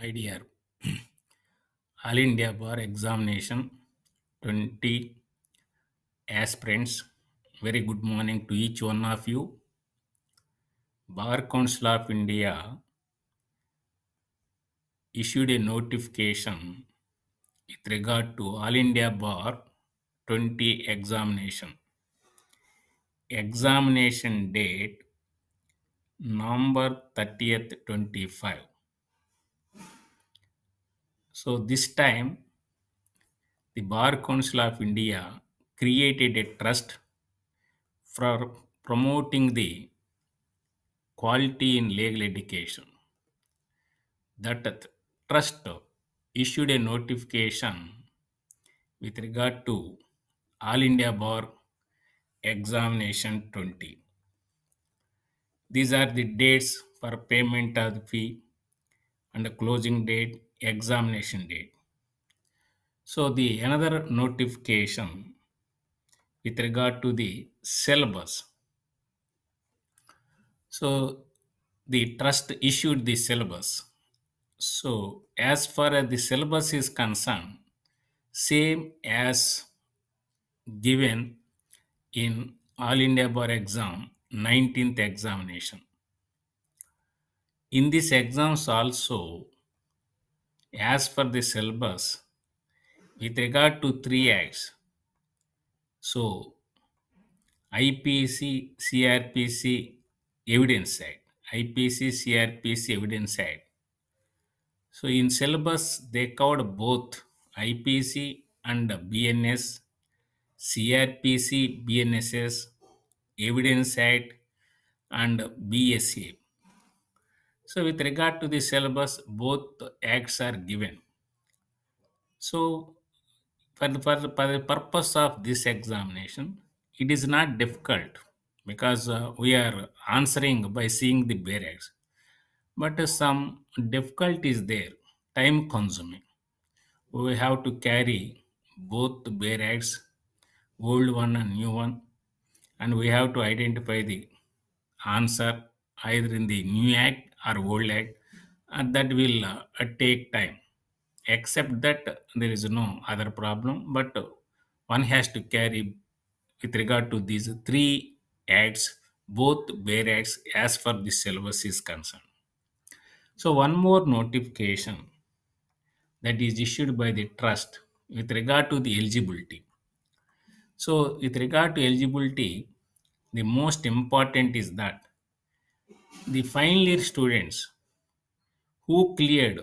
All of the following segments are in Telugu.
My dear, All India Bar Examination 20 aspirants, very good morning to each one of you. Bar Council of India issued a notification with regard to All India Bar 20 examination. Examination date November 30th 25. So this time the Bar Council of India created a trust for promoting the quality in legal education. That trust issued a notification with regard to All India Bar Examination 20. These are the dates for payment of the fee and the closing date, examination date. So the another notification with regard to the syllabus. So the trust issued the syllabus. So as far as the syllabus is concerned, same as given in All India Bar exam 19th examination. In these exams also, as per the syllabus, with regard to three acts, so IPC, CRPC, Evidence Act, IPC, CRPC, Evidence Act. So in syllabus, they covered both IPC and BNS, CRPC, BNSS, Evidence Act, and BSA. So with regard to the syllabus, both acts are given. So for the purpose of this examination, it is not difficult because we are answering by seeing the bare acts. But some difficulty is there, time consuming. We have to carry both the bare acts, old one and new one, and we have to identify the answer either in the new act or old act, and that will take time. Except that there is no other problem, but one has to carry with regard to these three acts, both bare acts as far the syllabus is concerned. So one more notification that is issued by the trust with regard to the eligibility. So with regard to eligibility, the most important is that the final year students who cleared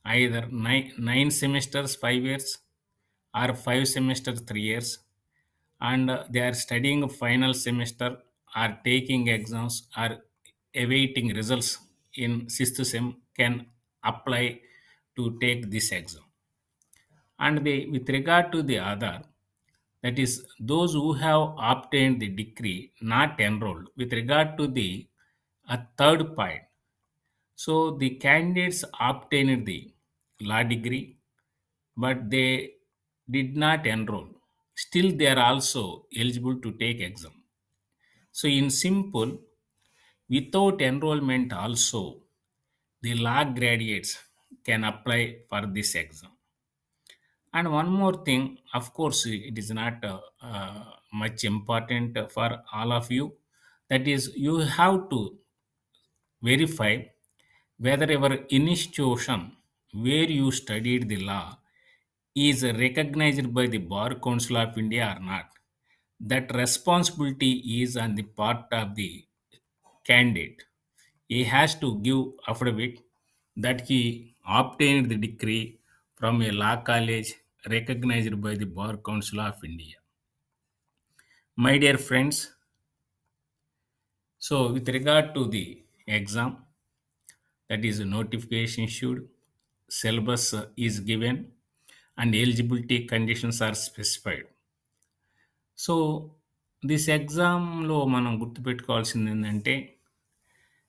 either nine semesters 5 years or 5 semesters 3 years, and they are studying final semester, are taking exams, are awaiting results in sixth sem, can apply to take this exam. And they, with regard to the other, that is those who have obtained the degree not enrolled, with regard to the a third point. So the candidates obtained the law degree, but they did not enroll. Still, they are also eligible to take exam. So in simple, without enrollment also, the law graduates can apply for this exam. And one more thing, of course, it is not much important for all of you. That is, you have to verify whether your institution where you studied the law is recognized by the Bar Council of India or not. That responsibility is on the part of the candidate. He has to give affidavit that he obtained the degree from a law college recognized by the Bar Council of India. My dear friends, so with regard to the exam, that is a notification issued, syllabus is given, and eligibility conditions are specified. So this ఎగ్జామ్లో మనం గుర్తుపెట్టుకోవాల్సింది ఏంటంటే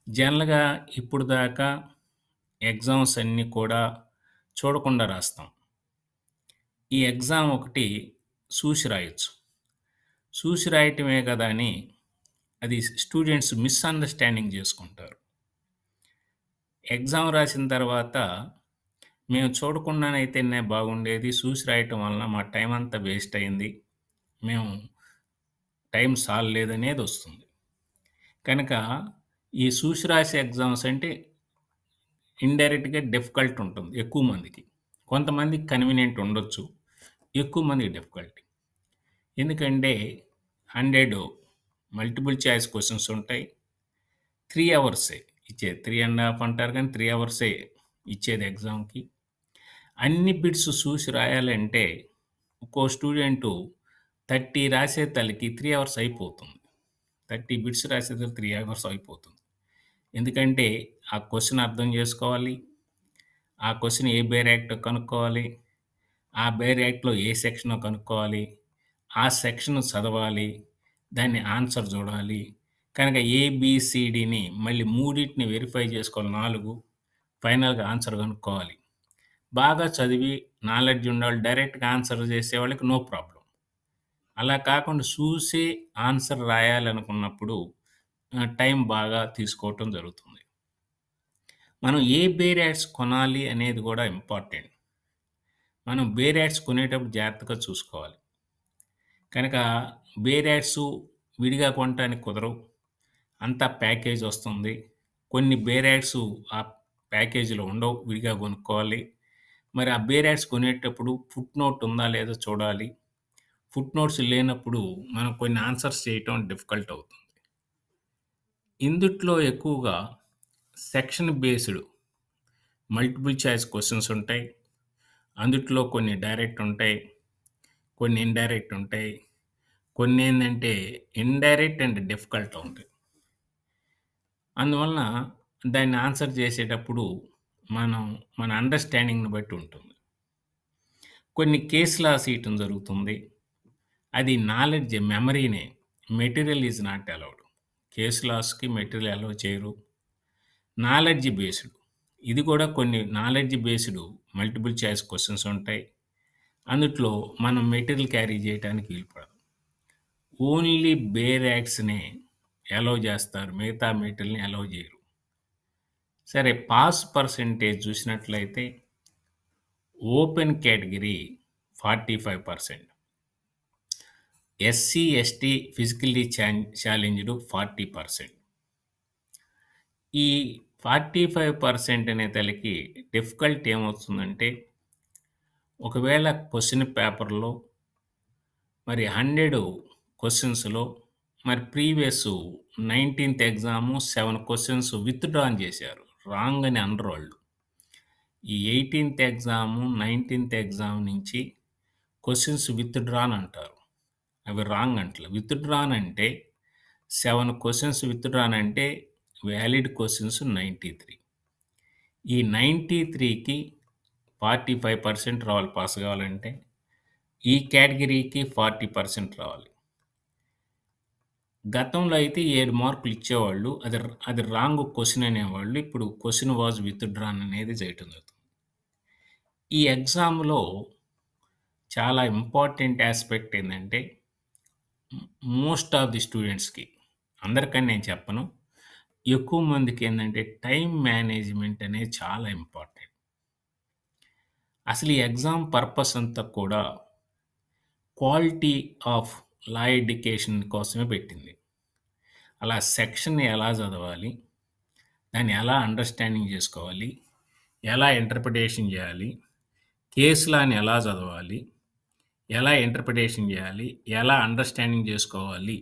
జనరల్గా ఇప్పుడు దాకా ఎగ్జామ్స్ అన్నీ కూడా చూడకుండా రాస్తాం. ఈ ఎగ్జామ్ ఒకటి చూసి రాయొచ్చు. చూసి రాయటమే కదా అని అది స్టూడెంట్స్ మిస్అండర్స్టాండింగ్ చేసుకుంటారు. ఎగ్జామ్ రాసిన తర్వాత మేము చూడకుండానైతేనే బాగుండేది. చూసి రాయటం వలన మా టైం అంతా వేస్ట్ అయింది. మేము టైం సాలలేదనేదొస్తుంది. కనుక ఈ చూసి రాసే ఎగ్జామ్స్ అంటే ఇండైరెక్ట్‌గా డిఫికల్ట్ ఉంటుంది ఎక్కువ మందికి. కొంతమందికి కన్వీనియంట్ ఉండొచ్చు. ఎక్కువ మందికి డిఫికల్టీ. ఎందుకంటే 100 మల్టిపుల్ చాయిస్ క్వెషన్స్ ఉంటాయి. 3 అవర్సే ఇచ్చేది. 3 ½ అంటారు కానీ 3 అవర్సే ఇచ్చేది ఎగ్జామ్‌కి. అన్ని బిట్స్ చూసి రాయాలంటే ఒక్కో స్టూడెంటు 30 రాసే తలకి 3 అవర్స్ అయిపోతుంది. 30 బిట్స్ రాసేసరికి 3 అవర్స్ అయిపోతుంది. ఎందుకంటే ఆ క్వెషన్ అర్థం చేసుకోవాలి. ఆ క్వెషన్ ఏ బేర్ యాక్టో కనుక్కోవాలి. ఆ బేర్ యాక్ట్‌లో ఏ సెక్షనో కనుక్కోవాలి. ఆ సెక్షన్ చదవాలి. దాన్ని ఆన్సర్ చూడాలి. కనుక ఏబీసీడీని మళ్ళీ మూడిటిని వెరిఫై చేసుకోవాలి 4. ఫైనల్‌గా ఆన్సర్ కనుక్కోవాలి. బాగా చదివి నాలెడ్జ్ ఉన్నోళ్ళు డైరెక్ట్‌గా ఆన్సర్ చేసేవాళ్ళకి నో ప్రాబ్లమ్. అలా కాకుండా చూసి ఆన్సర్ రాయాలనుకున్నప్పుడు టైం బాగా తీసుకోవటం జరుగుతుంది. మనం ఏ బేర్ యాడ్స్ కొనాలి అనేది కూడా ఇంపార్టెంట్. మనం బేర్ యాడ్స్ కొనేటప్పుడు జాగ్రత్తగా చూసుకోవాలి. కనుక బేర్ యాడ్సు విడిగా కొనటానికి కుదరవు. అంతా ప్యాకేజ్ వస్తుంది. కొన్ని బేర్ యాడ్సు ఆ ప్యాకేజీలో ఉండవు. విడిగా కొనుక్కోవాలి. మరి ఆ బేర్ యాడ్స్ కొనేటప్పుడు ఫుట్ నోట్ ఉందా లేదో చూడాలి. ఫుట్ నోట్స్ లేనప్పుడు మనం కొన్ని ఆన్సర్స్ చేయటం డిఫికల్ట్ అవుతుంది. ఇందుట్లో ఎక్కువగా section based multiple choice questions ఉంటాయి. అందుట్లో కొన్ని డైరెక్ట్ ఉంటాయి. కొన్ని ఇండైరెక్ట్ ఉంటాయి. కొన్నేందంటే ఇండైరెక్ట్ అండ్ డిఫికల్ట్ ఉంటాయి. అందువలన దాన్ని ఆన్సర్ చేసేటప్పుడు మనం మన అండర్‌స్టాండింగ్‌ని బట్టి ఉంటుంది. కొన్ని కేస్ లాస్ ఇయటం జరుగుతుంది. అది నాలెడ్జ్ మెమరీనే. Material is not allowed. Case లాస్‌కి మెటీరియల్ అలౌ చేయరు. Knowledge based. ఇది కూడా కొన్ని knowledge based multiple choice questions ఉంటాయి. అందుట్లో మనం మెటీరియల్ క్యారీ చేయటానికి వీలుపడదు. ఓన్లీ బేర్ యాక్ట్స్‌నే అలౌ చేస్తారు. మిగతా మెటీరియల్‌ని అలౌ చేయరు. సరే పాస్ పర్సెంటేజ్ చూసినట్లయితే open category 45%. SC, ST physically challenged 40%. ఈ 45% అనే తలకి డిఫికల్ట్ ఏమవుతుందంటే ఒకవేళ క్వెషన్ పేపర్‌లో మరి 100 క్వెషన్స్‌లో మరి ప్రీవియస్ 19థ్ ఎగ్జాము 7 క్వెషన్స్ విత్‌డ్రాన్ చేశారు. రాంగ్ అని అనరు వాళ్ళు. ఈ 18థ్ ఎగ్జాము, 19థ్ ఎగ్జామ్ నుంచి క్వెషన్స్ విత్‌డ్రాన్ అంటారు. అవి రాంగ్ అంటలే. విత్‌డ్రాన్ అంటే 7 క్వెషన్స్ విత్‌డ్రాన్ అంటే వాలిడ్ క్వెషన్స్ 93. ఈ 93కి 45% రావాలి పాస్ కావాలంటే. ఈ కేటగిరీకి 40% రావాలి. గతంలో అయితే 7 మార్కులు ఇచ్చేవాళ్ళు. అది రాంగ్ క్వెషన్ అనేవాళ్ళు. ఇప్పుడు క్వెషన్ వాస్ విత్‌డ్రాన్ అనేది చేయటం జరుగుతుంది. ఈ ఎగ్జామ్‌లో చాలా ఇంపార్టెంట్ యాస్పెక్ట్ ఏందంటే మోస్ట్ ఆఫ్ ది స్టూడెంట్స్‌కి అందరికని నేను చెప్పను. ఎక్కువ మందికి ఏందంటే టైమ్ మేనేజ్‌మెంట్ అనేది చాలా ఇంపార్టెంట్. అసలు ఈ ఎగ్జామ్ పర్పస్ అంతా కూడా క్వాలిటీ ఆఫ్ లా ఎడ్యుకేషన్ కోసమే పెట్టింది. అలా సెక్షన్‌ని ఎలా చదవాలి? దాన్ని ఎలా అండర్‌స్టాండింగ్ చేసుకోవాలి? ఎలా ఇంటర్ప్రిటేషన్ చేయాలి? కేస్ లాని ఎలా చదవాలి? ఎలా ఇంటర్ప్రిటేషన్ చేయాలి? ఎలా అండర్‌స్టాండింగ్ చేసుకోవాలి?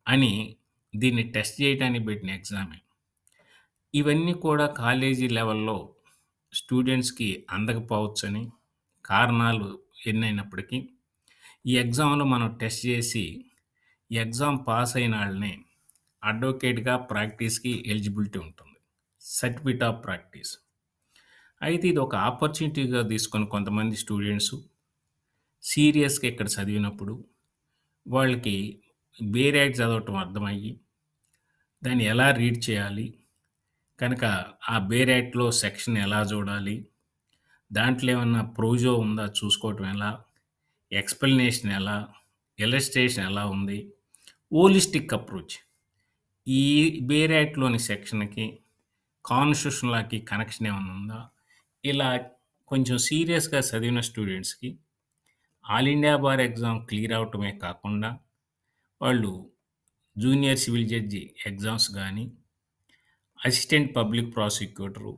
అని దీన్ని టెస్ట్ చేయటానికి పెట్టిన ఎగ్జామే. ఇవన్నీ కూడా కాలేజీ లెవెల్‌లో స్టూడెంట్స్‌కి అందకపోవచ్చని కారణాలు ఎన్నైనప్పటికీ, ఈ ఎగ్జామ్‌లో మనం టెస్ట్ చేసి, ఈ ఎగ్జామ్ పాస్ అయిన ఆళ్ళని అడ్వొకేట్‌గా ప్రాక్టీస్‌కి ఎలిజిబిలిటీ ఉంటుంది. Certificate of practice. అయితే ఇది ఒక ఆపర్చునిటీగా తీసుకొని కొంతమంది స్టూడెంట్సు సీరియస్‌గా ఇక్కడ చదివినప్పుడు వాళ్ళకి బేర్ యాక్ట్ చదవటం అర్థమయ్యి, దాన్ని ఎలా రీడ్ చేయాలి? కనుక ఆ బేర్ యాక్ట్‌లో సెక్షన్ ఎలా చూడాలి? దాంట్లో ఏమన్నా ప్రొవిజో ఉందా చూసుకోవటం ఎలా? ఎక్స్‌ప్లనేషన్ ఎలా? ఇలస్ట్రేషన్ ఎలా ఉంది? Holistic approach. ఈ బేర్ యాక్ట్‌లోని సెక్షన్‌కి కాన్స్టిట్యూషన్ లాకి కనెక్షన్ ఏమన్నా ఉందా? ఇలా కొంచెం సీరియస్‌గా చదివిన స్టూడెంట్స్‌కి all India bar exam clear అవ్వటమే కాకుండా, వాళ్ళు జూనియర్ సివిల్ జడ్జి ఎగ్జామ్స్ గానీ, assistant public prosecutor,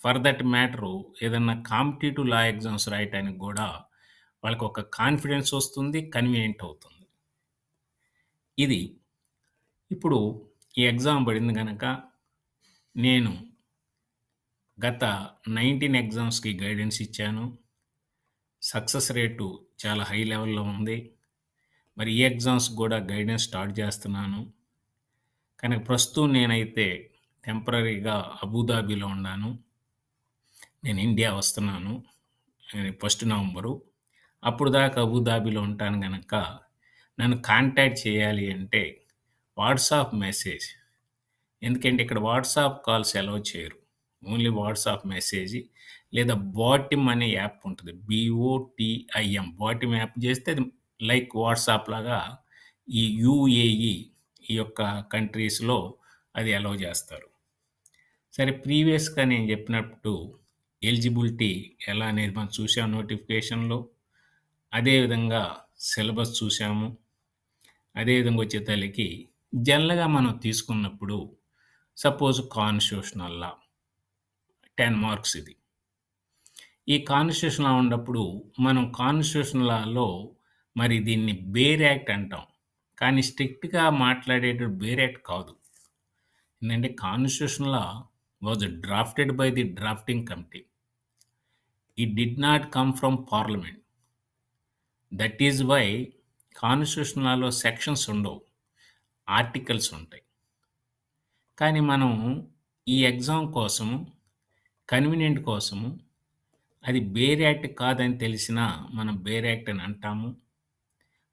for that matter ఏదన్నా కాంపిటీటివ్ లా ఎగ్జామ్స్ రాయటానికి గూడా వాళ్ళకొక కాన్ఫిడెన్స్ వస్తుంది. కన్వీనియంట్ అవుతుంది. ఇది ఇప్పుడు ఈ ఎగ్జామ్ పడింది గనక, నేను గత 19 ఎగ్జామ్స్‌కి గైడెన్స్ ఇచ్చాను. సక్సెస్ రేటు చాలా హై లెవెల్‌లో ఉంది. మరి ఈ ఎగ్జామ్స్ గూడా గైడెన్స్ స్టార్ట్ చేస్తున్నాను. కానీ ప్రస్తుతం నేనైతే టెంపరరీగా అబుదాబిలో ఉన్నాను. నేను ఇండియా వస్తున్నాను. First November. అప్పుడు దాకా అబుదాబిలో ఉంటాను గనక, నన్ను కాంటాక్ట్ చేయాలి అంటే వాట్సాప్ మెసేజ్. ఎందుకంటే ఇక్కడ వాట్సాప్ కాల్స్ అలౌ చేయరు. ఓన్లీ వాట్సాప్ మెసేజ్ లేదా బాటిమ్ అనే యాప్ ఉంటది. బీఓటీఐఎం బాటిమ్ యాప్ చేస్తే అది లైక్ వాట్సాప్ లాగా ఈ యూఏఈ ఈ యొక్క కంట్రీస్‌లో అది అలౌ చేస్తారు. సరే ప్రీవియస్‌గా నేను చెప్పినట్టు ఎలిజిబిలిటీ ఎలా అనేది మనం చూసాం నోటిఫికేషన్‌లో. అదేవిధంగా సిలబస్ చూసాము. అదేవిధంగా వచ్చేతలకి జనరల్‌గా మనం తీసుకున్నప్పుడు సపోజ్ కాన్స్టిట్యూషనల్ లా 10 మార్క్స్ ఇది. ఈ కాన్స్టిట్యూషన్ లా ఉన్నప్పుడు మనం కాన్స్టిట్యూషన్ లాలో మరి దీన్ని బేర్ యాక్ట్ అంటాం. కానీ స్ట్రిక్ట్‌గా మాట్లాడేటప్పుడు బేర్ యాక్ట్ కాదు. ఏందంటే constitution law was drafted by the drafting committee. It did not come from parliament. That is why constitution లాలో సెక్షన్స్ ఉండవు. ఆర్టికల్స్ ఉంటాయి. కానీ మనం ఈ ఎగ్జామ్ కోసము, కన్వీనియంట్ కోసము అది బేర్ యాక్ట్ కాదని తెలిసినా మనం బేర్ యాక్ట్ అని అంటాము.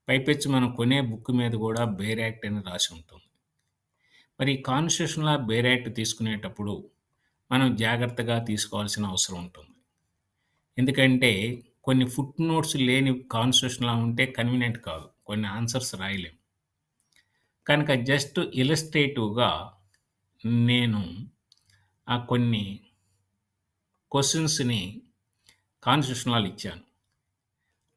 పైపెచ్చు మనం కొనే బుక్ మీద కూడా బేర్ యాక్ట్ అని రాసి ఉంటుంది. మరి ఈ కాన్స్టిట్యూషన్ లా బేర్ యాక్ట్ తీసుకునేటప్పుడు మనం జాగ్రత్తగా తీసుకోవాల్సిన అవసరం ఉంటుంది. ఎందుకంటే కొన్ని ఫుట్ నోట్స్ లేని కాన్స్టిట్యూషన్ లా ఉంటే కన్వీనియంట్ కాదు. కొన్ని ఆన్సర్స్ రాయలేం. కనుక జస్ట్ ఇలస్ట్రేటివ్‌గా నేను ఆ కొన్ని క్వెషన్స్‌ని కాన్స్టిట్యూషన్ లాలో ఇచ్చాను.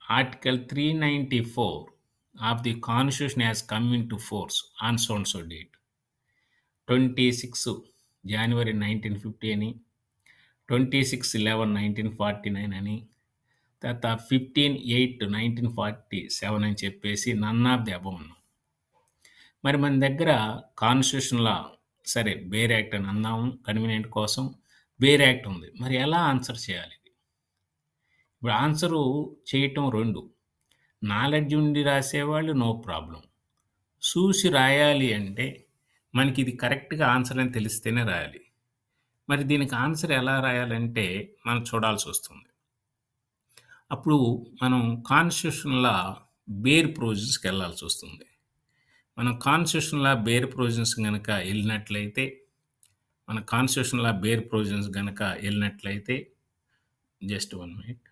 Article 394 of the constitution has come into force on so and so date. 26 January 1950 అని, 26/11/1949 అని, తర్వాత 15/8/1947 అని చెప్పేసి నన్ ఆఫ్ ది అబోవ్ అన్నాం. మరి మన దగ్గర కాన్స్టిట్యూషన్ లా సరే బేర్ యాక్ట్ అని అందాము కన్వీనియంట్ కోసం. బేర్ యాక్ట్ ఉంది. మరి ఎలా ఆన్సర్ చేయాలి? ఇప్పుడు ఆన్సరు చేయటం 2. నాలెడ్జ్ ఉండి రాసేవాళ్ళు నో ప్రాబ్లమ్. చూసి రాయాలి అంటే మనకి ఇది కరెక్ట్‌గా ఆన్సర్ అని తెలిస్తేనే రాయాలి. మరి దీనికి ఆన్సర్ ఎలా రాయాలంటే మనం చూడాల్సొస్తుంది. అప్పుడు మనం కాన్స్టిట్యూషన్ లా బేర్ ప్రొవిజన్స్‌కి ఎళ్ళాల్సొస్తుంది. మనం కాన్స్టిట్యూషన్ లా బేర్ ప్రొవిజన్స్ గనక ఎళ్ళినట్లయితే, మన కాన్స్టిట్యూషన్ లా బేర్ ప్రొవిజన్స్ గనక ఎళ్ళినట్లయితే జస్ట్ 1 మినిట్.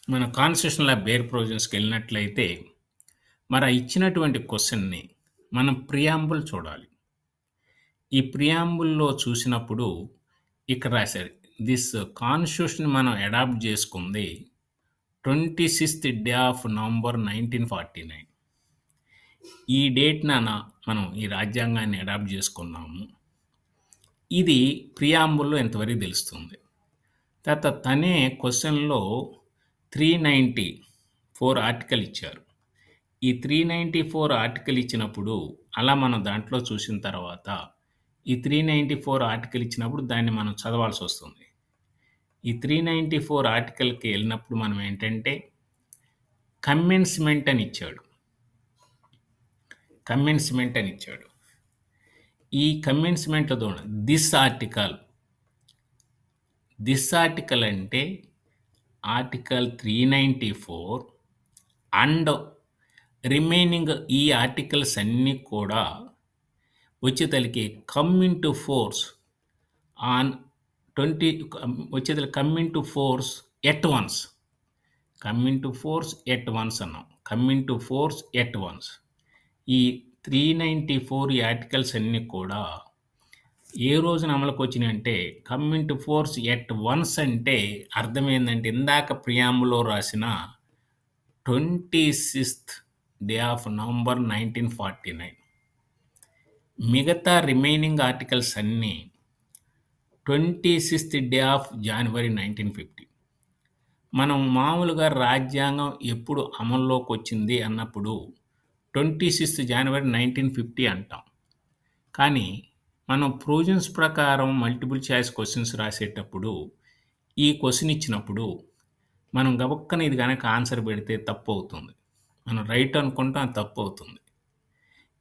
మన కాన్స్టిట్యూషన్ లా బేర్ ప్రొవిజన్స్‌కి ఎళ్ళినట్లయితే, మరి ఆ ఇచ్చినటువంటి క్వెషన్‌ని మనం ప్రియాంబుల్ చూడాలి. ఈ ప్రియాంబుల్‌లో చూసినప్పుడు ఇక్కడ రాశారు. దిస్ కాన్స్టిట్యూషన్ మనం అడాప్ట్ చేసుకుంది 26th డే ఆఫ్ నవంబర్ 1949. ఈ డేట్‌న మనం ఈ రాజ్యాంగాన్ని అడాప్ట్ చేసుకున్నాము. ఇది ప్రియాంబుల్‌లో ఇంతవరకు తెలుస్తుంది. తర్వాత తనే క్వెషన్‌లో 394 ఆర్టికల్ ఇచ్చారు. ఈ 394 ఆర్టికల్ ఇచ్చినప్పుడు అలా మనం దాంట్లో చూసిన తర్వాత ఈ 394 ఆర్టికల్ ఇచ్చినప్పుడు దాన్ని మనం చదవాల్సొస్తుంది. ఈ 394 ఆర్టికల్‌కి ఎళ్ళినప్పుడు మనం ఏంటంటే కమెన్స్‌మెంట్ అని ఇచ్చాడు. కమెన్స్‌మెంట్ అని ఇచ్చాడు. ఈ కమెన్స్‌మెంట్‌లో చూడండి దిస్ ఆర్టికల్ అంటే ఆర్టికల్ 394 అండ్ రిమైనింగ్ ఈ ఆర్టికల్స్ అన్నీ కూడా వచ్చేతలకి కమ్ ఇంటు ఫోర్స్ ఆన్ 20 వచ్చేతలకి come into force at once. Come into force at once అన్నాం. Come into force at once. ఈ 394 ఈ ఆర్టికల్స్ అన్నీ కూడా ఏ రోజున అమలుకొచ్చినాయంటే, come into force at once అంటే అర్థమేందంటే, ఇందాక ప్రియాంబుల్‌లో రాసిన 26థ్ డే ఆఫ్ నవంబర్ 1949. మిగతా రిమైనింగ్ ఆర్టికల్స్ అన్నీ 26థ్ డే ఆఫ్ జాన్వరి 1950. మనం మామూలుగా రాజ్యాంగం ఎప్పుడు అమల్లోకొచ్చింది అన్నప్పుడు 26థ్ జనవరి 1950 అంటాం. కానీ మనం ప్రొవిజన్స్ ప్రకారం మల్టిపుల్ చాయిస్ క్వెషన్స్ రాసేటప్పుడు ఈ క్వెషన్ ఇచ్చినప్పుడు మనం గబుక్కన ఇది గనక ఆన్సర్ పెడితే తప్పవుతుంది. మనం రైట్ అనుకుంటాం, అది తప్పవుతుంది.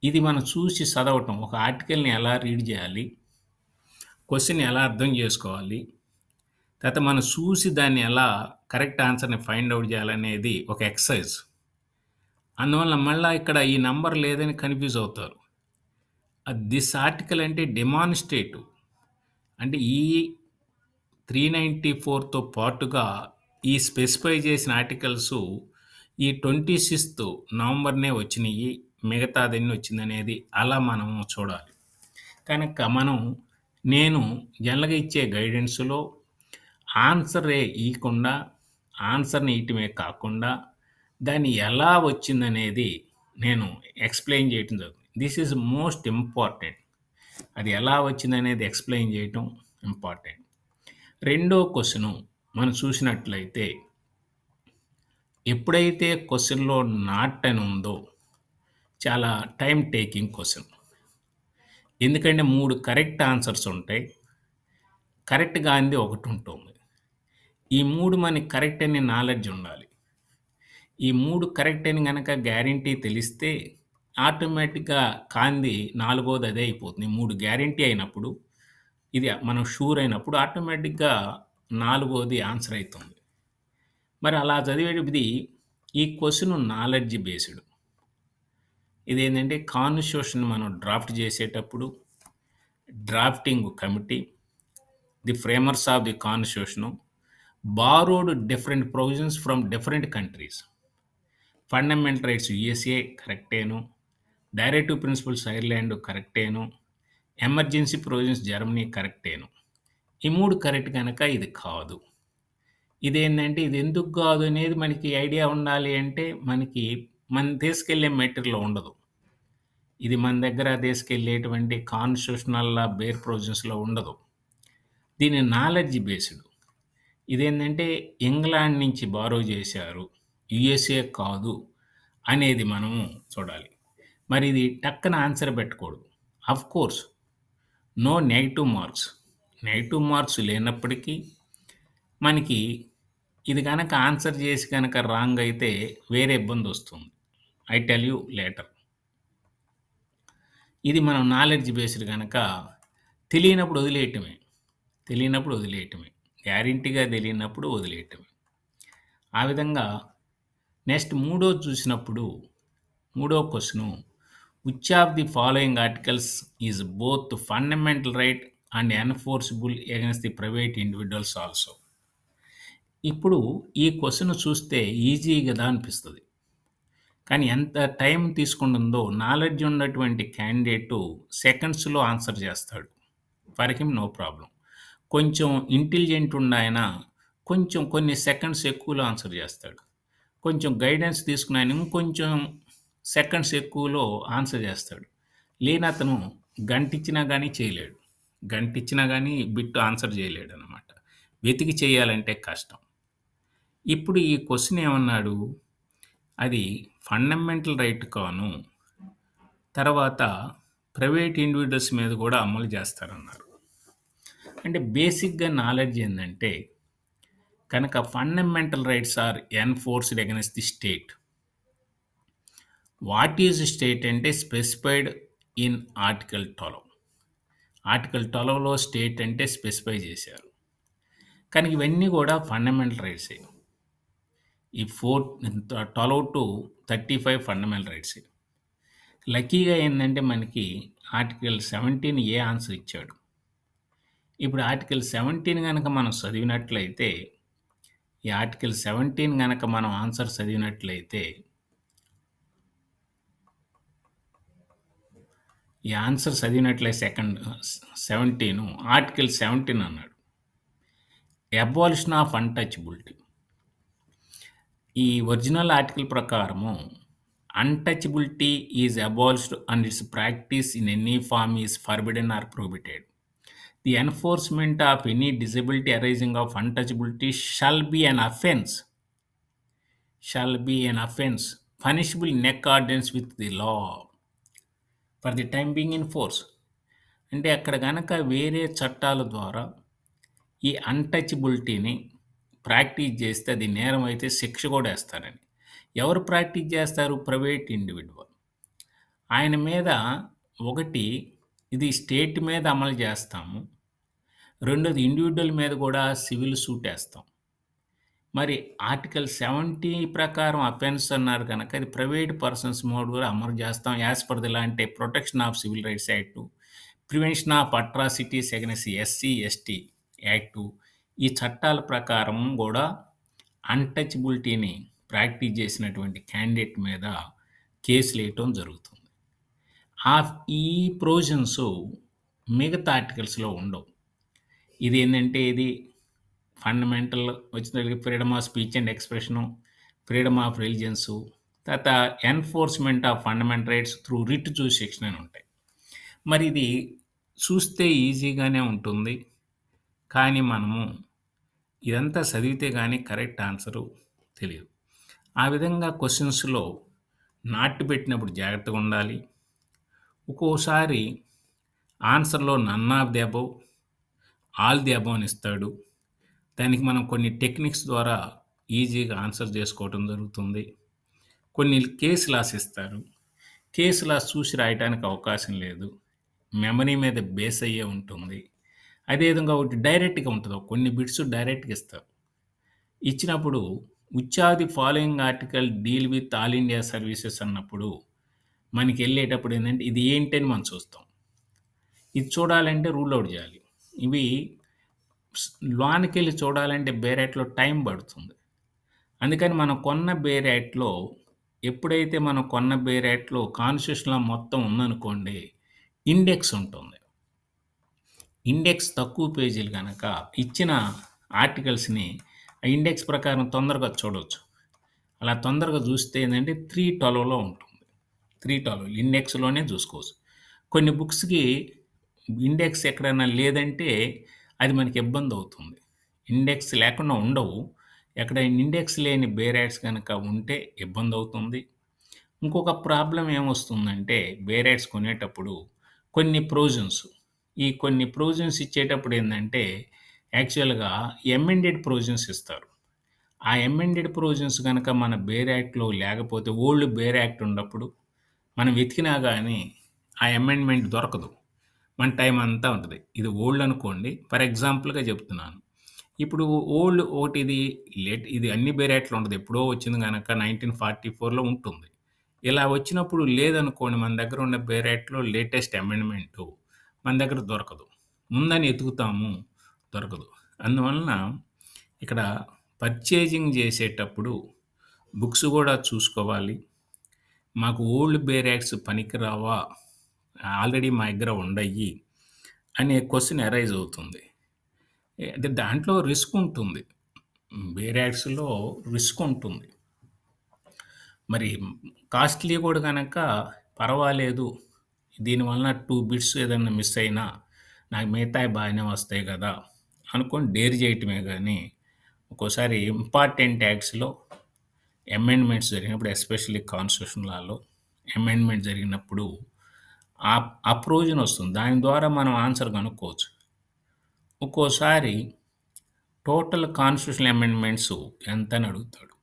ఇది మనం చూసి చదవటం, ఒక ఆర్టికల్‌ని ఎలా రీడ్ చేయాలి, క్వెషన్‌ని ఎలా అర్థం చేసుకోవాలి, తర్వాత మనం చూసి దాన్ని ఎలా కరెక్ట్ ఆన్సర్‌ని ఫైండ్ ఔట్ చేయాలనేది ఒక ఎక్సర్సైజ్. అందువల్ల మళ్ళా ఇక్కడ ఈ నంబర్ లేదని కన్‌ఫ్యూజ్ అవుతారు. దిస్ ఆర్టికల్ అంటే డెమాన్‌స్ట్రేటివ్. అంటే ఈ 394తో పాటుగా ఈ స్పెసిఫై చేసిన ఆర్టికల్సు ఈ 26థ్ నవంబర్‌నే వచ్చినియి. మిగతాదన్నీ వచ్చిందనేది అలా మనం చూడాలి. కనుక నేను జనరల్‌గా ఇచ్చే గైడెన్స్‌లో ఆన్సరే ఇయకుండా, ఆన్సర్‌ని ఇయటమే కాకుండా, దాన్ని ఎలా వచ్చిందనేది నేను ఎక్స్‌ప్లెయిన్ చేయటం జరుగుతుంది. This is most important. అది ఎలా వచ్చిందనేది ఎక్స్‌ప్లెయిన్ చేయటం ఇంపార్టెంట్. రెండో క్వెషను మనం చూసినట్లయితే, ఎప్పుడైతే క్వెషన్‌లో నాట్ అని ఉందో చాలా టైమ్ టేకింగ్ క్వెషన్. ఎందుకంటే 3 కరెక్ట్ ఆన్సర్స్ ఉంటాయి. కరెక్ట్ కానిది ఒకటి ఉంటుంది. ఈ 3 మనకి కరెక్ట్ అనే నాలెడ్జ్ ఉండాలి. ఈ 3 కరెక్ట్ అని గనక గ్యారంటీ తెలిస్తే ఆటోమేటిక్‌గా కానిది నాలుగోది అదే అయిపోతుంది. 3 గ్యారంటీ అయినప్పుడు, ఇది మనం షూర్ అయినప్పుడు ఆటోమేటిక్‌గా నాలుగోది ఆన్సర్ అయితుంది. మరి అలా చదివేటప్పుడు ఈ క్వెషన్ నాలెడ్జ్ బేస్డ్. ఇదేంటంటే కాన్స్టిట్యూషన్ మనం డ్రాఫ్ట్ చేసేటప్పుడు drafting committee, the framers of the constitution borrowed different provisions from different countries. Fundamental rights USA కరెక్టేను, డైరెక్టివ్ ప్రిన్సిపల్స్ ఐర్లాండ్ కరెక్టేను, ఎమర్జెన్సీ ప్రొవిజన్స్ జర్మనీ కరెక్టేను. ఈ 3 కరెక్ట్ కనుక ఇది కాదు. ఇదేంటంటే ఇది ఎందుకు కాదు అనేది మనకి ఐడియా ఉండాలి అంటే మన తీసుకెళ్ళే మెటీరియల్ ఉండదు. ఇది మన దగ్గర తీసుకెళ్ళేటువంటి కాన్స్టిట్యూషనల్ లా బేర్ ప్రొవిజన్స్‌లో ఉండదు. దీని నాలెడ్జ్ బేస్డ్. ఇదేంటంటే ఇంగ్లాండ్ నుంచి బారో చేశారు, యూఎస్ఏ కాదు అనేది మనము చూడాలి. మరి ఇది టక్కన ఆన్సర్ పెట్టకూడదు. Of course no negative marks. Negative marks లేనప్పటికీ మనకి ఇది గనక ఆన్సర్ చేసి గనక రాంగ్ అయితే వేరే ఇబ్బందొస్తుంది. I tell you later. ఇది మనం నాలెడ్జ్ బేస్డ్ గనక తెలియనప్పుడు వదిలేయటమే. గ్యారంటీగా తెలియనప్పుడు వదిలేయటమే. ఆ విధంగా నెక్స్ట్ మూడోది చూసినప్పుడు, మూడో question which of the following articles is both fundamental right and enforceable against the private individuals also. ఇప్పుడు ఈ క్వెషన్ చూస్తే ఈజీ కదా అనిపిస్తది. కానీ ఎంత టైం తీసుకుంటుందో నాలెడ్జ్ ఉన్నటువంటి క్యాండిడేటు సెకండ్స్‌లో ఆన్సర్ చేస్తాడు. For him no problem. కొంచెం ఇంటెలిజెంట్ ఉన్నాయన కొంచెం కొన్ని సెకండ్స్ ఎక్కువలో ఆన్సర్ చేస్తాడు. కొంచెం గైడెన్స్ తీసుకున్న ఆయన ఇంకొంచెం సెకండ్స్ ఎక్కువలో ఆన్సర్ చేస్తాడు. లేనతను గంటిచ్చినా గానీ చేయలేడు. గంటిచ్చినా గానీ బిట్ ఆన్సర్ చేయలేడనమాట. వెతికి చేయాలంటే కష్టం. ఇప్పుడు ఈ క్వెషన్ ఏమన్నాడు? అది ఫండమెంటల్ రైట్ కాను, తర్వాత ప్రైవేట్ ఇండివిడ్యువల్స్ మీద కూడా అమలు చేస్తారన్నారు. అంటే బేసిక్‌గా నాలెడ్జ్ ఏందంటే, కనుక fundamental rights are enforced against the state. What is state అంటే స్పెసిఫైడ్ ఇన్ ఆర్టికల్ 12. ఆర్టికల్ 12లో స్టేట్ అంటే స్పెసిఫై చేశారు. కానీ ఇవన్నీ కూడా ఫండమెంటల్ రైట్సే. ఈ 12-35 ఫండమెంటల్ రైట్సే. లక్కీగా ఏందంటే మనకి ఆర్టికల్ 17 ఏ ఆన్సర్ ఇచ్చాడు. ఇప్పుడు ఆర్టికల్ 17 గనక మనం చదివినట్లయితే, ఈ ఆర్టికల్ 17 గనక మనం ఆన్సర్ చదివినట్లయితే ఈ ఆన్సర్ చదివినట్లే 17 ఆర్టికల్ 17 అన్నాడు. Abolition of untouchability. ఈ ఒరిజినల్ ఆర్టికల్ ప్రకారము untouchability is abolished and its practice in any form is forbidden or prohibited. The enforcement of any disability arising out అన్‌టచబిలిటీ shall be an offense punishable in accordance with the law for the time being in force. అంటే అక్కడ గనక వేరే చట్టాల ద్వారా ఈ అన్‌టచబిలిటీని ప్రాక్టీస్ చేస్తే అది నేరం అయితే శిక్ష కూడా ఏస్తారని. ఎవరు ప్రాక్టీస్ చేస్తారు? Private individual. ఆయన మీద ఒకటి ఇది స్టేట్ మీద అమలు చేస్తాము. రెండోది ఇండివిడ్యువల్ మీద కూడా సివిల్ సూట్ ఏస్తాం. మరి ఆర్టికల్ 70 ప్రకారం అఫెన్స్ అన్నారు కనుక అది ప్రైవేట్ పర్సన్స్ మోడ్ కూడా అమలు చేస్తాం. యాజ్ పర్ ది లా అంటే protection of civil rights act, prevention of atrocities against SC, ST act, ఈ చట్టాల ప్రకారం కూడా అన్‌టచబిలిటీని ప్రాక్టీస్ చేసినటువంటి క్యాండిడేట్ మీద కేసులు వేయటం జరుగుతుంది. ఈ ప్రొవిజన్స్ మిగతా ఆర్టికల్స్‌లో ఉండవు. ఇదేంటంటే ఇది ఫండమెంటల్ వచ్చినప్పటికి freedom of speech and expression, freedom of religions, తర్వాత enforcement of fundamental rights through writ jurisdiction అని ఉంటాయి. మరి ఇది చూస్తే ఈజీగానే ఉంటుంది. కానీ మనము ఇదంతా చదివితే గానీ కరెక్ట్ ఆన్సరు తెలియదు. ఆ విధంగా క్వెషన్స్‌లో నాట్ పెట్టినప్పుడు జాగ్రత్తగా ఉండాలి. ఒక్కోసారి ఆన్సర్‌లో none of the above, all the above అని ఇస్తాడు. దానికి మనం కొన్ని టెక్నిక్స్ ద్వారా ఈజీగా ఆన్సర్ చేసుకోవటం జరుగుతుంది. కొన్ని కేస్ లాస్ ఇస్తారు. కేస్ లాస్ చూసి రాయటానికి అవకాశం లేదు. మెమరీ మీద బేస్ అయ్యే ఉంటుంది. అదేవిధంగా ఒకటి డైరెక్ట్‌గా ఉంటది. కొన్ని బిట్స్ డైరెక్ట్‌గా ఇస్తారు. ఇచ్చినప్పుడు which are the following article deal with all India services అన్నప్పుడు మనకెళ్ళేటప్పుడు ఏందంటే ఇది ఏంటని మనం చూస్తాం. ఇది చూడాలంటే రూల్ ఔట్ చేయాలి. ఇవి లోనకెళ్ళి చూడాలంటే బేరేట్లో టైం పడుతుంది. అందుకని మనం కొన్న బేరేట్లో ఎప్పుడైతే మనం కొన్న బేరేట్లో కాన్స్టిట్యూషన్‌లో మొత్తం ఉందనుకోండి, ఇండెక్స్ ఉంటుంది. ఇండెక్స్ తక్కువ పేజీలు గనక ఇచ్చిన ఆర్టికల్స్‌ని ఆ ఇండెక్స్ ప్రకారం తొందరగా చూడొచ్చు. అలా తొందరగా చూస్తే ఏందంటే 312లో ఉంటుంది. 312 ఇండెక్స్‌లోనే చూసుకోవచ్చు. కొన్ని బుక్స్‌కి ఇండెక్స్ ఎక్కడైనా లేదంటే అది మనకి ఇబ్బందవుతుంది. ఇండెక్స్ లేకుండా ఉండవు. ఎక్కడైనా ఇండెక్స్ లేని బేరాట్స్ గనక ఉంటే ఇబ్బందవుతుంది. ఇంకొక ప్రాబ్లమ్ ఏమొస్తుందంటే బేరాట్స్ కొనేటప్పుడు కొన్ని కొన్ని ప్రొవిజన్స్ ఇచ్చేటప్పుడు ఏందంటే యాక్చువల్‌గా అమెండెడ్ ప్రొవిజన్స్ ఇస్తారు. ఆ అమెండెడ్ ప్రొవిజన్స్ గనక మన బేర్ యాక్ట్‌లో లేకపోతే ఓల్డ్ బేర్ యాక్ట్ ఉన్నప్పుడు మనం వెతికినా గానీ ఆ అమెండ్‌మెంట్ దొరకదు. మన టైం అంతా ఉంటది. ఇది ఓల్డ్ అనుకోండి. ఫర్ ఎగ్జాంపుల్‌గా చెప్తున్నాను. ఇప్పుడు ఓల్డ్ ఇది అన్ని బేర్ యాక్ట్‌లో ఉండదు. ఎప్పుడో వచ్చింది గనక 1944లో ఉంటుంది. ఇలా వచ్చినప్పుడు లేదనుకోండి మన దగ్గర ఉన్న బేర్ యాక్ట్‌లో లేటెస్ట్ అమెండ్‌మెంటు మన దగ్గర దొరకదు. ఉందని ఎతుకుతాము, దొరకదు. అందువలన ఇక్కడ పర్చేజింగ్ చేసేటప్పుడు బుక్స్ కూడా చూసుకోవాలి. మాకు ఓల్డ్ బేర్ యాక్ట్స్ పనికిరావా? ఆల్రెడీ మా దగ్గర ఉండయి అనే క్వెషన్ అరైజ్ అవుతుంది. అంటే దాంట్లో రిస్క్ ఉంటుంది. బేర్ యాక్ట్స్‌లో రిస్క్ ఉంటుంది. మరి కాస్ట్‌లీ కూడా గనక పర్వాలేదు. దీనివలన 2 బిట్స్ ఏదన్నా మిస్ అయినా నాకు మిగతాయి బాగానే వస్తాయి గదా! అనుకోని డేర్ చేయటమే గానీ, ఒక్కోసారి ఇంపార్టెంట్ యాక్ట్స్‌లో అమెండ్‌మెంట్స్ జరిగినప్పుడు ఎస్పెషల్లీ కాన్స్టిట్యూషన్ లాలో అమెండ్‌మెంట్ జరిగినప్పుడు ఆ ప్రొవిజన్ వస్తుంది. దాని ద్వారా మనం ఆన్సర్ కనుక్కోవచ్చు. ఒక్కోసారి టోటల్ కాన్స్టిట్యూషనల్ అమెండ్‌మెంట్స్ ఎంతని అడుగుతాడు.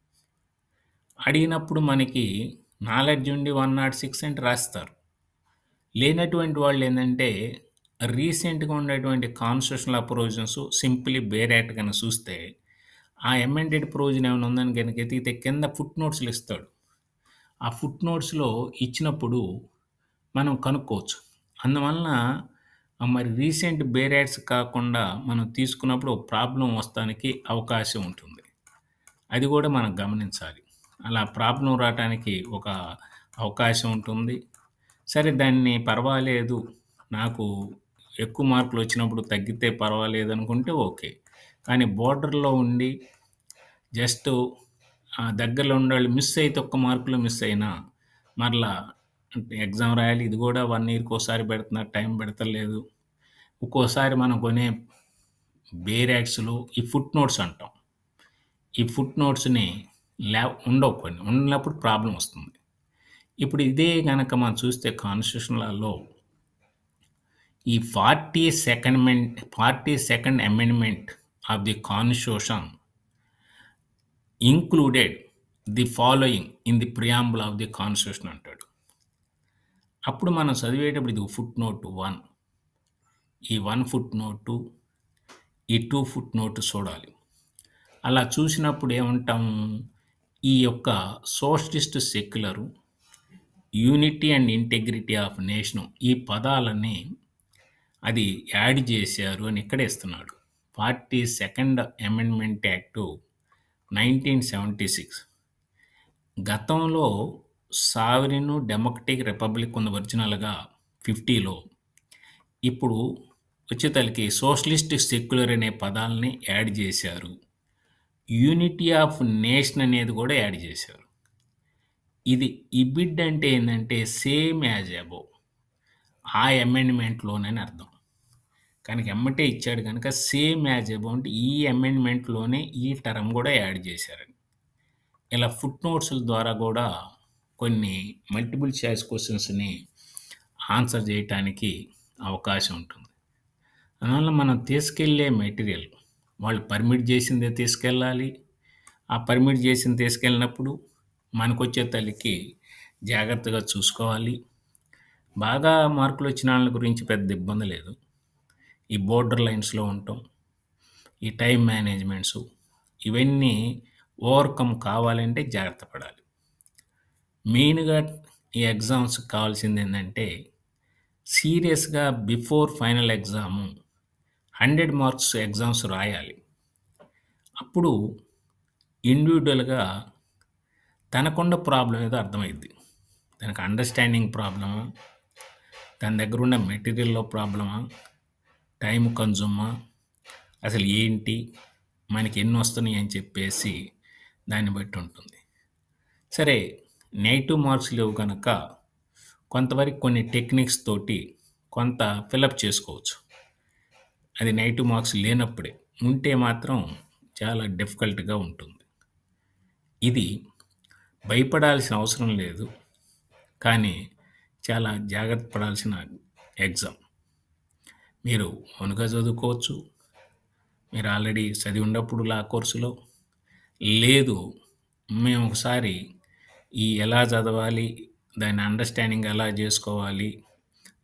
అడిగినప్పుడు మనకి నాలెడ్జ్ ఉండి 106 అంటే రాస్తారు. లేనటువంటి వాళ్ళేందంటే రీసెంట్‌గా ఉన్నటువంటి constitutional provisions simply bare act గనక చూస్తే ఆ అమెండెడ్ ప్రొవిజన్ ఏమైనా ఉందని గనక ఎతికితే కింద ఫుట్ నోట్స్‌లు ఇస్తాడు. ఆ ఫుట్ నోట్స్‌లో ఇచ్చినప్పుడు మనం కనుక్కోవచ్చు. అందువలన మరి రీసెంట్ బేర్ యాక్ట్స్ కాకుండా మనం తీసుకున్నప్పుడు ప్రాబ్లమ్ వస్తానికి అవకాశం ఉంటుంది. అది కూడా మనం గమనించాలి. అలా ప్రాబ్లమ్ రావటానికి ఒక అవకాశం ఉంటుంది. సరే దాన్ని పర్వాలేదు. నాకు ఎక్కువ మార్కులు వచ్చినప్పుడు తగ్గితే పర్వాలేదనుకుంటే ఓకే. కానీ బోర్డర్‌లో ఉండి జస్ట్ దగ్గరలో ఉన్నోళ్ళు మిస్ అయితే ఒక్క మార్కులో మిస్ అయినా మరలా అంటే ఎగ్జామ్ రాయాలి. ఇది గూడా 1 ఇయర్‌కోసారి పెడుతున్నారు. టైం పెడతలేదు. ఒక్కోసారి మనం కొనే బేర్ యాడ్స్‌లో ఈ ఫుట్ నోట్స్ అంటాం. ఈ ఫుట్ నోట్స్‌ని ఉండవు కొన్ని. ఉన్నప్పుడు ప్రాబ్లమ్ వస్తుంది. ఇప్పుడు ఇదే గనక మనం చూస్తే కాన్స్టిట్యూషన్ లాలో ఈ 42nd amendment of the constitution included the following in the preamble of the constitution అంటాడు. అప్పుడు మనం చదివేటప్పుడు ఇది ఫుట్ నోట్ 1. ఈ 1 ఫుట్ నోటు, ఈ 2 ఫుట్ నోటు చూడాలి. అలా చూసినప్పుడు ఏమంటాము? ఈ యొక్క socialist secular, unity and integrity of nation ఈ పదాలని అది యాడ్ చేశారు అని ఇక్కడే ఇస్తున్నాడు. 42nd అమెండ్మెంట్ యాక్టు 1976 గతంలో సావరిన్ డెమోక్రటిక్ రిపబ్లిక్ ఉంది ఒరిజినల్‌గా 50లో. ఇప్పుడు వచ్చేతలకి సోషలిస్ట్ సెక్యులర్ అనే పదాలని యాడ్ చేశారు. యూనిటీ ఆఫ్ నేషన్ అనేది కూడా యాడ్ చేశారు. ఇది ఇబిడ్ అంటే ఏందంటే సేమ్ యాజ్ అబోవ్. ఆ అమెండ్మెంట్‌లోనని అర్థం. కనుక ఎమ్మటే ఇచ్చాడు కనుక సేమ్ యాజ్ అబోవ్ అంటే ఈ అమెండ్మెంట్‌లోనే ఈ టర్మ్ కూడా యాడ్ చేశారని. ఇలా ఫుట్ నోట్స్‌ల ద్వారా కూడా కొన్ని మల్టిపుల్ చాయిస్ క్వెషన్స్‌ని ఆన్సర్ చేయటానికి అవకాశం ఉంటుంది. అందువల్ల మనం తీసుకెళ్ళే మెటీరియల్ వాళ్ళు పర్మిట్ చేసిందే తీసుకెళ్ళాలి. ఆ పర్మిట్ చేసింది తీసుకెళ్ళినప్పుడు మనకొచ్చే తల్లికి జాగ్రత్తగా చూసుకోవాలి. బాగా మార్కులు వచ్చిన వాళ్ళ గురించి పెద్ద ఇబ్బంది లేదు. ఈ బోర్డర్ లైన్స్‌లో ఉండటం, ఈ టైమ్ మేనేజ్మెంట్సు ఇవన్నీ ఓవర్‌కమ్ కావాలంటే జాగ్రత్త పడాలి. మెయిన్‌గా ఈ ఎగ్జామ్స్‌కి కావాల్సిందేందంటే సీరియస్‌గా before final exam 100 marks exams రాయాలి. అప్పుడు ఇండివిడ్యువల్‌గా తనకున్న ప్రాబ్లమ్ ఏదో అర్థమైద్ది. తనకు అండర్‌స్టాండింగ్ ప్రాబ్లమా? తన దగ్గరున్న మెటీరియల్‌లో ప్రాబ్లమా? టైమ్ కన్జ్యూమా? అసలు ఏంటి? మనకి ఎన్నొస్తున్నాయి అని చెప్పేసి దాన్ని బట్టి ఉంటుంది. సరే నెగెటివ్ మార్క్స్ లేవు గనక కొంతవరకు కొన్ని టెక్నిక్స్ తోటి కొంత ఫిలప్ చేసుకోవచ్చు. అది నెగెటివ్ మార్క్స్ లేనప్పుడే. ఉంటే మాత్రం చాలా డిఫికల్ట్‌గా ఉంటుంది. ఇది భయపడాల్సిన అవసరం లేదు. కానీ చాలా జాగ్రత్త పడాల్సిన ఎగ్జామ్. మీరు ఓన్‌గా చదువుకోవచ్చు. మీరు ఆల్రెడీ చదివి ఉన్నప్పుడు లా కోర్సులో. లేదు మేము ఒకసారి ఈ ఎలా చదవాలి? దాని అండర్‌స్టాండింగ్ ఎలా చేసుకోవాలి?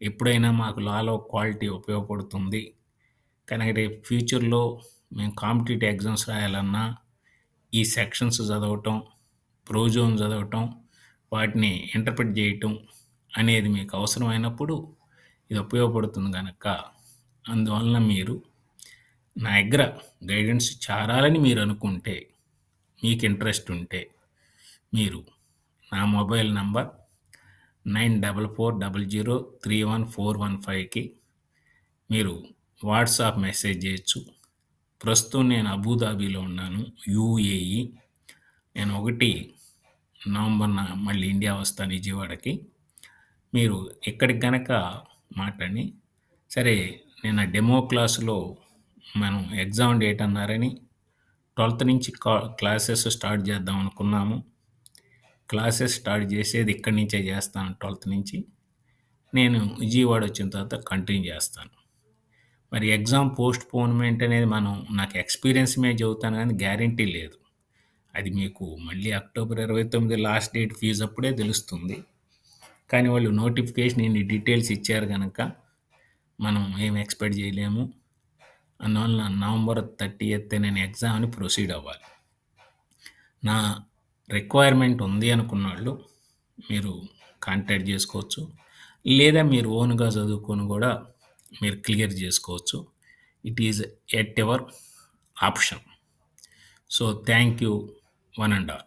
ఎప్పుడైనా మాకు లాలో క్వాలిటీ ఉపయోగపడుతుంది. కనుక రేపు ఫ్యూచర్‌లో మేము కాంపిటీటివ్ ఎగ్జామ్స్ రాయాలన్నా ఈ సెక్షన్స్ చదవటం, ప్రోజోన్ చదవటం, వాటిని ఇంటర్ప్రిట్ చేయటం అనేది మీకు అవసరమైనప్పుడు ఇది ఉపయోగపడుతుంది గనక అందువలన మీరు నా దగ్గర గైడెన్స్ చేరాలని మీరు అనుకుంటే, మీకు ఇంట్రెస్ట్ ఉంటే మీరు నా మొబైల్ నంబర్ 9440031415కి మీరు వాట్సాప్ మెసేజ్ చేయొచ్చు. ప్రస్తుతం నేను అబుదాబిలో ఉన్నాను. యూఏఈ. నేను 1 నవంబర్‌న మళ్ళీ ఇండియా వస్తాను విజయవాడకి. మీరు ఇక్కడికి గనక మాట్లాడి సరే నేను ఆ డెమో క్లాస్‌లో మనం ఎగ్జామ్ డేట్ అన్నారని 12థ్ నుంచి క్లాసెస్ స్టార్ట్ చేద్దాం అనుకున్నాము. క్లాసెస్ స్టార్ట్ చేసేది ఇక్కడి నుంచే చేస్తాను 12థ్ నుంచి. నేను విజయవాడ వచ్చిన తర్వాత కంటిన్యూ చేస్తాను. మరి ఎగ్జామ్ పోస్ట్‌పోన్‌మెంట్ అనేది నాకు ఎక్స్‌పీరియన్స్ మీద చెబుతాను గానీ గ్యారంటీ లేదు. అది మీకు మళ్ళీ అక్టోబర్ 29 లాస్ట్ డేట్ ఫీజు అప్పుడే తెలుస్తుంది. కానీ వాళ్ళు నోటిఫికేషన్ ఇన్ని డీటెయిల్స్ ఇచ్చారు గనక మనం ఏమి ఎక్స్‌పెక్ట్ చేయలేము. అందువలన నవంబర్ 30థ్ నేను ఎగ్జామ్‌ని ప్రొసీడ్ అవ్వాలి. నా రిక్వైర్మెంట్ ఉంది అనుకున్నోళ్ళు మీరు కాంటాక్ట్ చేసుకోవచ్చు. లేదా మీరు ఓన్‌గా చదువుకొని కూడా మీరు క్లియర్ చేసుకోవచ్చు. It is at your option. So thank you one and all.